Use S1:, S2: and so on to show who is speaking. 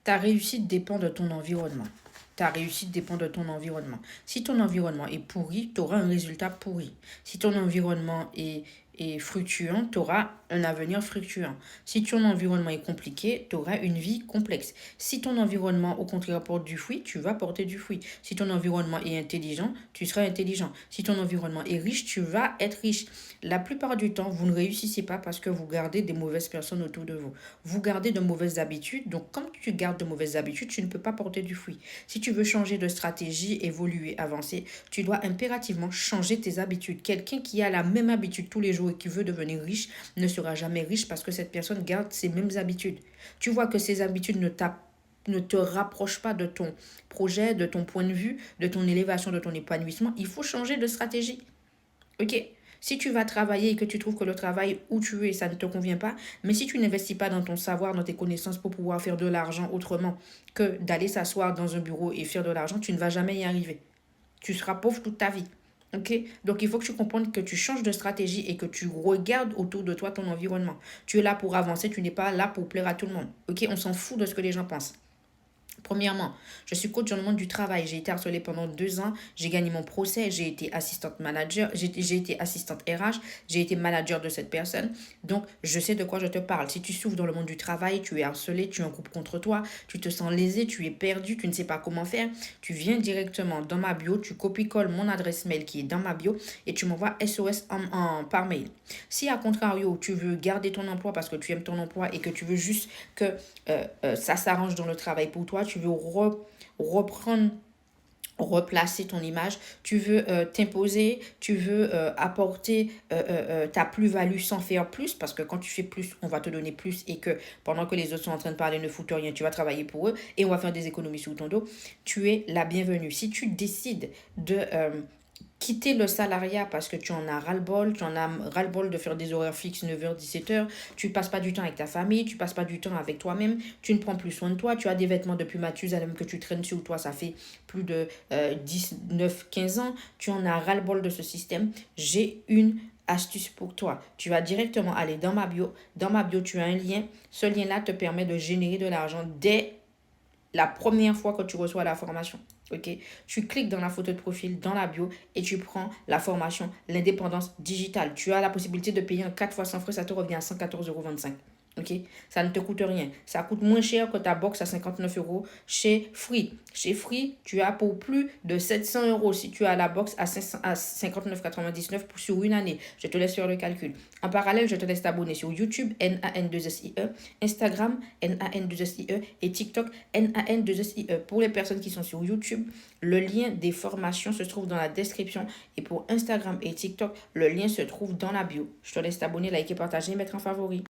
S1: Ta réussite dépend de ton environnement. Ta réussite dépend de ton environnement. Si ton environnement est pourri, tu auras un résultat pourri. Si ton environnement est fructueux, tu auras un avenir fructueux. Si ton environnement est compliqué, tu auras une vie complexe. Si ton environnement, au contraire, porte du fruit, tu vas porter du fruit. Si ton environnement est intelligent, tu seras intelligent. Si ton environnement est riche, tu vas être riche. La plupart du temps, vous ne réussissez pas parce que vous gardez des mauvaises personnes autour de vous. Vous gardez de mauvaises habitudes. Donc, comme tu gardes de mauvaises habitudes, tu ne peux pas porter du fruit. Si tu veux changer de stratégie, évoluer, avancer, tu dois impérativement changer tes habitudes. Quelqu'un qui a la même habitude tous les jours et qui veut devenir riche ne sera jamais riche parce que cette personne garde ses mêmes habitudes. Tu vois que ces habitudes ne te rapprochent pas de ton projet, de ton point de vue, de ton élévation, de ton épanouissement. Il faut changer de stratégie. Ok. Si tu vas travailler et que tu trouves que le travail où tu es, ça ne te convient pas, mais si tu n'investis pas dans ton savoir, dans tes connaissances pour pouvoir faire de l'argent autrement que d'aller s'asseoir dans un bureau et faire de l'argent, tu ne vas jamais y arriver. Tu seras pauvre toute ta vie. Ok. Donc il faut que tu comprennes que tu changes de stratégie et que tu regardes autour de toi ton environnement. Tu es là pour avancer, tu n'es pas là pour plaire à tout le monde. Ok. On s'en fout de ce que les gens pensent. Premièrement, je suis coach dans le monde du travail. J'ai été harcelée pendant 2 ans. J'ai gagné mon procès. J'ai été assistante manager. J'ai été assistante RH. J'ai été manager de cette personne. Donc, je sais de quoi je te parle. Si tu souffres dans le monde du travail, tu es harcelé, tu as un groupe contre toi, tu te sens lésé, tu es perdu, tu ne sais pas comment faire, tu viens directement dans ma bio, tu copies-colles mon adresse mail qui est dans ma bio et tu m'envoies SOS par mail. Si à contrario, tu veux garder ton emploi parce que tu aimes ton emploi et que tu veux juste que ça s'arrange dans le travail pour toi, tu veux reprendre, replacer ton image, tu veux t'imposer, tu veux apporter ta plus-value sans faire plus, parce que quand tu fais plus, on va te donner plus et que pendant que les autres sont en train de parler, ne foutent rien, tu vas travailler pour eux et on va faire des économies sur ton dos, tu es la bienvenue. Si tu décides de quitter le salariat parce que tu en as ras-le-bol, tu en as ras-le-bol de faire des horaires fixes 9h, 17h, tu passes pas du temps avec ta famille, tu passes pas du temps avec toi-même, tu ne prends plus soin de toi, tu as des vêtements depuis Mathusalem que tu traînes sur toi, ça fait plus de 9, 15 ans, tu en as ras-le-bol de ce système, j'ai une astuce pour toi. Tu vas directement aller dans ma bio. Dans ma bio, tu as un lien. Ce lien-là te permet de générer de l'argent dès la première fois que tu reçois la formation. Ok, tu cliques dans la photo de profil, dans la bio, et tu prends la formation, l'indépendance digitale. Tu as la possibilité de payer en 4 fois sans frais, ça te revient à 114,25 €. Ok, ça ne te coûte rien. Ça coûte moins cher que ta box à 59 € chez Free. Chez Free, tu as pour plus de 700 € si tu as la box à 59,99 € sur une année. Je te laisse faire le calcul. En parallèle, je te laisse t'abonner sur YouTube, NAN2SIE, Instagram, NAN2SIE et TikTok, NAN2SIE. Pour les personnes qui sont sur YouTube, le lien des formations se trouve dans la description. Et pour Instagram et TikTok, le lien se trouve dans la bio. Je te laisse t'abonner, liker, partager, mettre en favori.